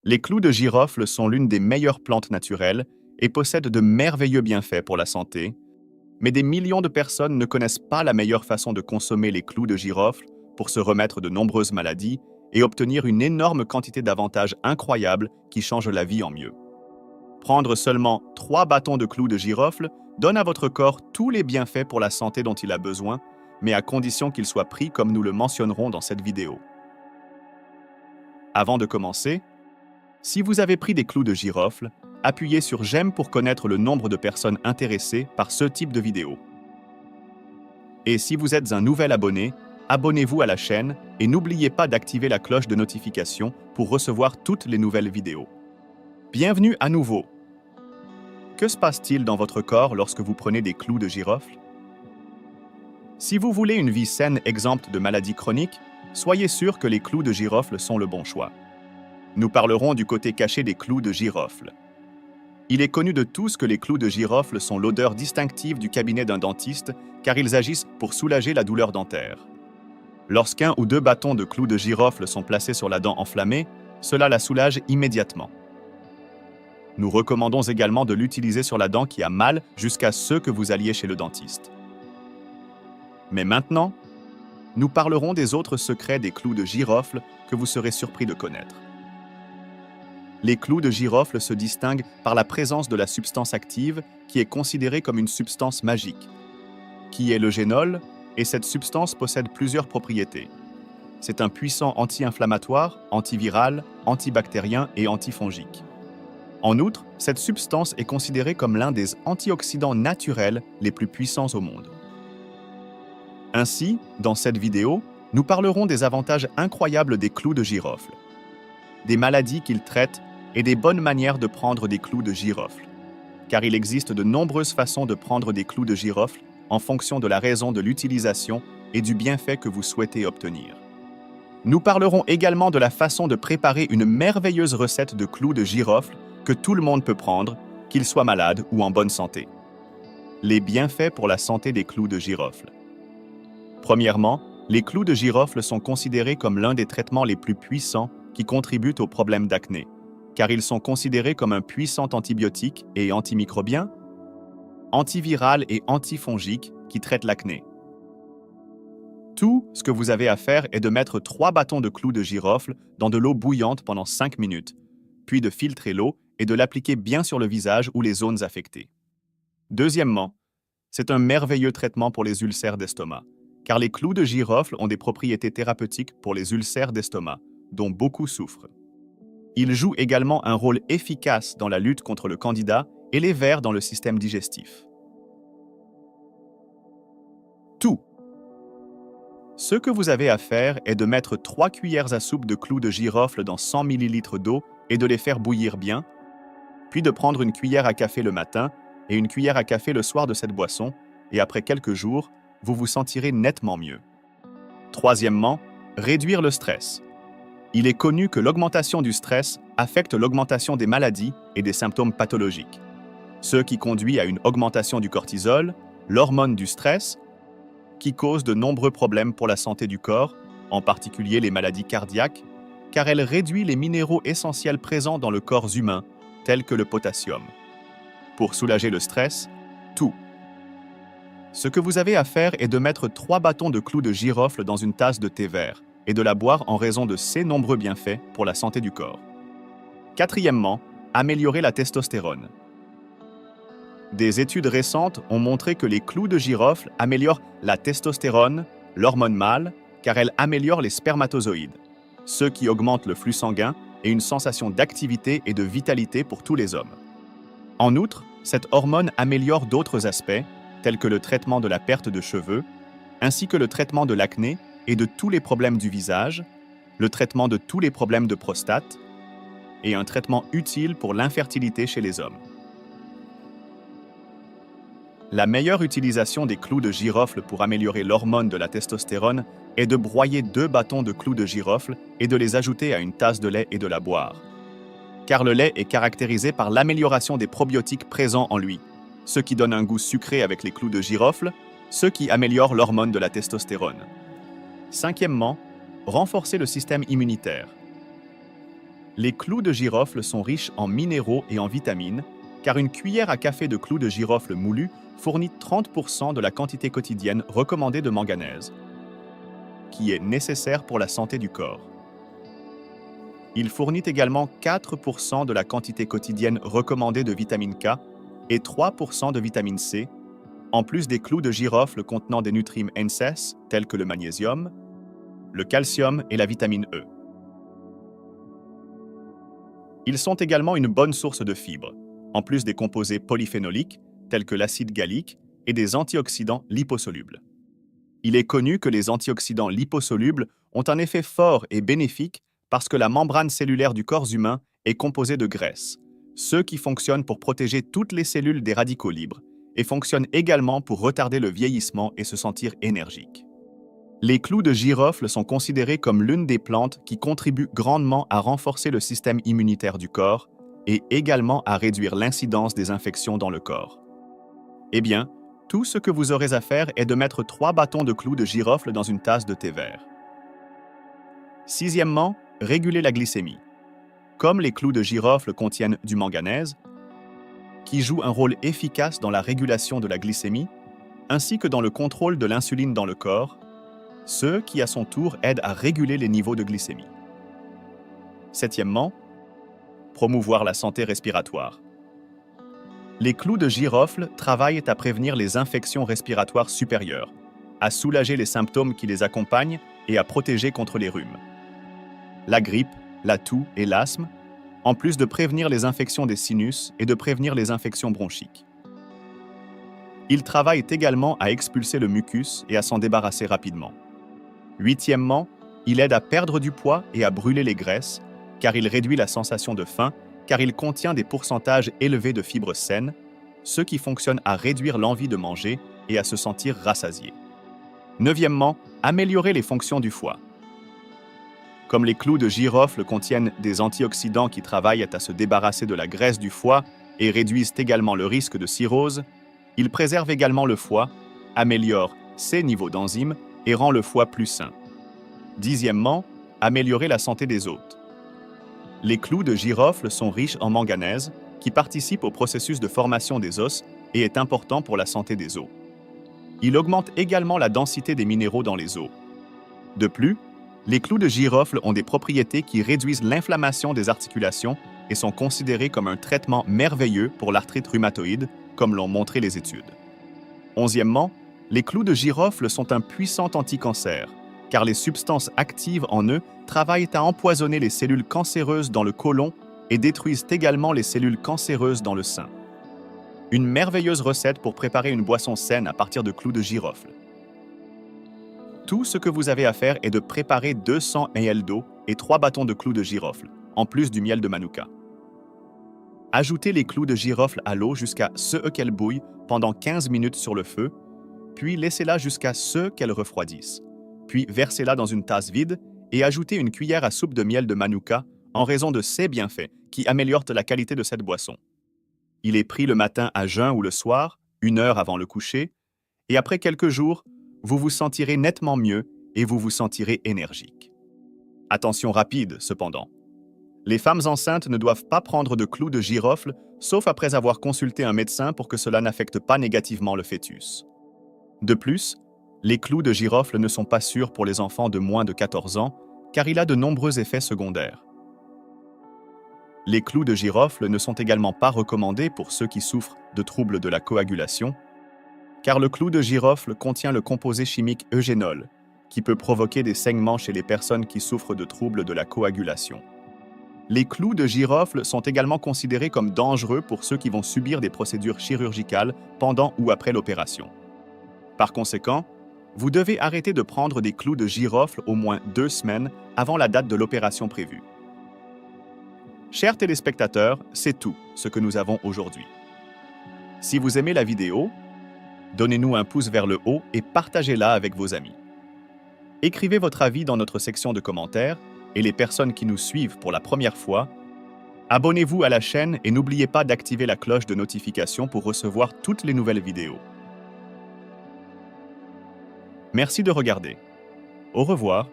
Les clous de girofle sont l'une des meilleures plantes naturelles et possèdent de merveilleux bienfaits pour la santé, mais des millions de personnes ne connaissent pas la meilleure façon de consommer les clous de girofle pour se remettre de nombreuses maladies et obtenir une énorme quantité d'avantages incroyables qui changent la vie en mieux. Prendre seulement 3 bâtons de clous de girofle donne à votre corps tous les bienfaits pour la santé dont il a besoin, mais à condition qu'ils soient pris comme nous le mentionnerons dans cette vidéo. Avant de commencer, si vous avez pris des clous de girofle, appuyez sur j'aime pour connaître le nombre de personnes intéressées par ce type de vidéo. Et si vous êtes un nouvel abonné, abonnez-vous à la chaîne et n'oubliez pas d'activer la cloche de notification pour recevoir toutes les nouvelles vidéos. Bienvenue à nouveau! Que se passe-t-il dans votre corps lorsque vous prenez des clous de girofle? Si vous voulez une vie saine exempte de maladies chroniques, soyez sûr que les clous de girofle sont le bon choix. Nous parlerons du côté caché des clous de girofle. Il est connu de tous que les clous de girofle sont l'odeur distinctive du cabinet d'un dentiste car ils agissent pour soulager la douleur dentaire. Lorsqu'un ou deux bâtons de clous de girofle sont placés sur la dent enflammée, cela la soulage immédiatement. Nous recommandons également de l'utiliser sur la dent qui a mal jusqu'à ce que vous alliez chez le dentiste. Mais maintenant, nous parlerons des autres secrets des clous de girofle que vous serez surpris de connaître. Les clous de girofle se distinguent par la présence de la substance active qui est considérée comme une substance magique, qui est le génol, et cette substance possède plusieurs propriétés. C'est un puissant anti-inflammatoire, antiviral, antibactérien et antifongique. En outre, cette substance est considérée comme l'un des antioxydants naturels les plus puissants au monde. Ainsi, dans cette vidéo, nous parlerons des avantages incroyables des clous de girofle, des maladies qu'ils traitent et des bonnes manières de prendre des clous de girofle, car il existe de nombreuses façons de prendre des clous de girofle en fonction de la raison de l'utilisation et du bienfait que vous souhaitez obtenir. Nous parlerons également de la façon de préparer une merveilleuse recette de clous de girofle que tout le monde peut prendre, qu'il soit malade ou en bonne santé. Les bienfaits pour la santé des clous de girofle. Premièrement, les clous de girofle sont considérés comme l'un des traitements les plus puissants qui contribuent aux problèmes d'acné, car ils sont considérés comme un puissant antibiotique et antimicrobien, antiviral et antifongique qui traitent l'acné. Tout ce que vous avez à faire est de mettre 3 bâtons de clous de girofle dans de l'eau bouillante pendant 5 minutes, puis de filtrer l'eau et de l'appliquer bien sur le visage ou les zones affectées. Deuxièmement, c'est un merveilleux traitement pour les ulcères d'estomac, car les clous de girofle ont des propriétés thérapeutiques pour les ulcères d'estomac, dont beaucoup souffrent. Ils jouent également un rôle efficace dans la lutte contre le candida et les vers dans le système digestif. Tout. Ce que vous avez à faire est de mettre 3 cuillères à soupe de clous de girofle dans 100 ml d'eau et de les faire bouillir bien, puis de prendre une cuillère à café le matin et une cuillère à café le soir de cette boisson, et après quelques jours, vous vous sentirez nettement mieux. Troisièmement, réduire le stress. Il est connu que l'augmentation du stress affecte l'augmentation des maladies et des symptômes pathologiques, ce qui conduit à une augmentation du cortisol, l'hormone du stress, qui cause de nombreux problèmes pour la santé du corps, en particulier les maladies cardiaques, car elle réduit les minéraux essentiels présents dans le corps humain, tels que le potassium. Pour soulager le stress, tout. Ce que vous avez à faire est de mettre 3 bâtons de clous de girofle dans une tasse de thé vert et de la boire en raison de ses nombreux bienfaits pour la santé du corps. Quatrièmement, améliorer la testostérone. Des études récentes ont montré que les clous de girofle améliorent la testostérone, l'hormone mâle, car elle améliore les spermatozoïdes, ce qui augmente le flux sanguin et une sensation d'activité et de vitalité pour tous les hommes. En outre, cette hormone améliore d'autres aspects, tels que le traitement de la perte de cheveux, ainsi que le traitement de l'acné et de tous les problèmes du visage, le traitement de tous les problèmes de prostate, et un traitement utile pour l'infertilité chez les hommes. La meilleure utilisation des clous de girofle pour améliorer l'hormone de la testostérone est de broyer 2 bâtons de clous de girofle et de les ajouter à une tasse de lait et de la boire. Car le lait est caractérisé par l'amélioration des probiotiques présents en lui, ce qui donne un goût sucré avec les clous de girofle, ce qui améliore l'hormone de la testostérone. Cinquièmement, renforcer le système immunitaire. Les clous de girofle sont riches en minéraux et en vitamines, car une cuillère à café de clous de girofle moulus fournit 30% de la quantité quotidienne recommandée de manganèse, qui est nécessaire pour la santé du corps. Il fournit également 4% de la quantité quotidienne recommandée de vitamine K et 3% de vitamine C, en plus des clous de girofle contenant des nutriments NSAID tels que le magnésium, le calcium et la vitamine E. Ils sont également une bonne source de fibres, en plus des composés polyphénoliques tels que l'acide gallique et des antioxydants liposolubles. Il est connu que les antioxydants liposolubles ont un effet fort et bénéfique parce que la membrane cellulaire du corps humain est composée de graisse, ceux qui fonctionnent pour protéger toutes les cellules des radicaux libres et fonctionnent également pour retarder le vieillissement et se sentir énergique. Les clous de girofle sont considérés comme l'une des plantes qui contribuent grandement à renforcer le système immunitaire du corps et également à réduire l'incidence des infections dans le corps. Eh bien, tout ce que vous aurez à faire est de mettre 3 bâtons de clous de girofle dans une tasse de thé vert. Sixièmement, réguler la glycémie. Comme les clous de girofle contiennent du manganèse, qui joue un rôle efficace dans la régulation de la glycémie, ainsi que dans le contrôle de l'insuline dans le corps, ce qui à son tour aide à réguler les niveaux de glycémie. Septièmement, promouvoir la santé respiratoire. Les clous de girofle travaillent à prévenir les infections respiratoires supérieures, à soulager les symptômes qui les accompagnent et à protéger contre les rhumes, la grippe, la toux et l'asthme, en plus de prévenir les infections des sinus et de prévenir les infections bronchiques. Ils travaillent également à expulser le mucus et à s'en débarrasser rapidement. Huitièmement, il aide à perdre du poids et à brûler les graisses, car il réduit la sensation de faim, car il contient des pourcentages élevés de fibres saines, ce qui fonctionne à réduire l'envie de manger et à se sentir rassasié. Neuvièmement, améliorer les fonctions du foie. Comme les clous de girofle contiennent des antioxydants qui travaillent à se débarrasser de la graisse du foie et réduisent également le risque de cirrhose, ils préservent également le foie, améliorent ses niveaux d'enzymes et rend le foie plus sain. Dixièmement, améliorer la santé des os. Les clous de girofle sont riches en manganèse, qui participe au processus de formation des os et est important pour la santé des os. Il augmente également la densité des minéraux dans les os. De plus, les clous de girofle ont des propriétés qui réduisent l'inflammation des articulations et sont considérés comme un traitement merveilleux pour l'arthrite rhumatoïde, comme l'ont montré les études. Onzièmement, les clous de girofle sont un puissant anticancer, car les substances actives en eux travaillent à empoisonner les cellules cancéreuses dans le côlon et détruisent également les cellules cancéreuses dans le sein. Une merveilleuse recette pour préparer une boisson saine à partir de clous de girofle. Tout ce que vous avez à faire est de préparer 200 ml d'eau et 3 bâtons de clous de girofle, en plus du miel de manuka. Ajoutez les clous de girofle à l'eau jusqu'à ce qu'elle bouille pendant 15 minutes sur le feu, puis laissez-la jusqu'à ce qu'elle refroidisse. Puis versez-la dans une tasse vide et ajoutez une cuillère à soupe de miel de manuka en raison de ses bienfaits qui améliorent la qualité de cette boisson. Il est pris le matin à jeun ou le soir, 1 heure avant le coucher, et après quelques jours, vous vous sentirez nettement mieux et vous vous sentirez énergique. Attention rapide, cependant. Les femmes enceintes ne doivent pas prendre de clous de girofle, sauf après avoir consulté un médecin pour que cela n'affecte pas négativement le fœtus. De plus, les clous de girofle ne sont pas sûrs pour les enfants de moins de 14 ans, car il a de nombreux effets secondaires. Les clous de girofle ne sont également pas recommandés pour ceux qui souffrent de troubles de la coagulation, car le clou de girofle contient le composé chimique eugénol, qui peut provoquer des saignements chez les personnes qui souffrent de troubles de la coagulation. Les clous de girofle sont également considérés comme dangereux pour ceux qui vont subir des procédures chirurgicales pendant ou après l'opération. Par conséquent, vous devez arrêter de prendre des clous de girofle au moins 2 semaines avant la date de l'opération prévue. Chers téléspectateurs, c'est tout ce que nous avons aujourd'hui. Si vous aimez la vidéo, donnez-nous un pouce vers le haut et partagez-la avec vos amis. Écrivez votre avis dans notre section de commentaires et les personnes qui nous suivent pour la première fois, abonnez-vous à la chaîne et n'oubliez pas d'activer la cloche de notification pour recevoir toutes les nouvelles vidéos. Merci de regarder. Au revoir.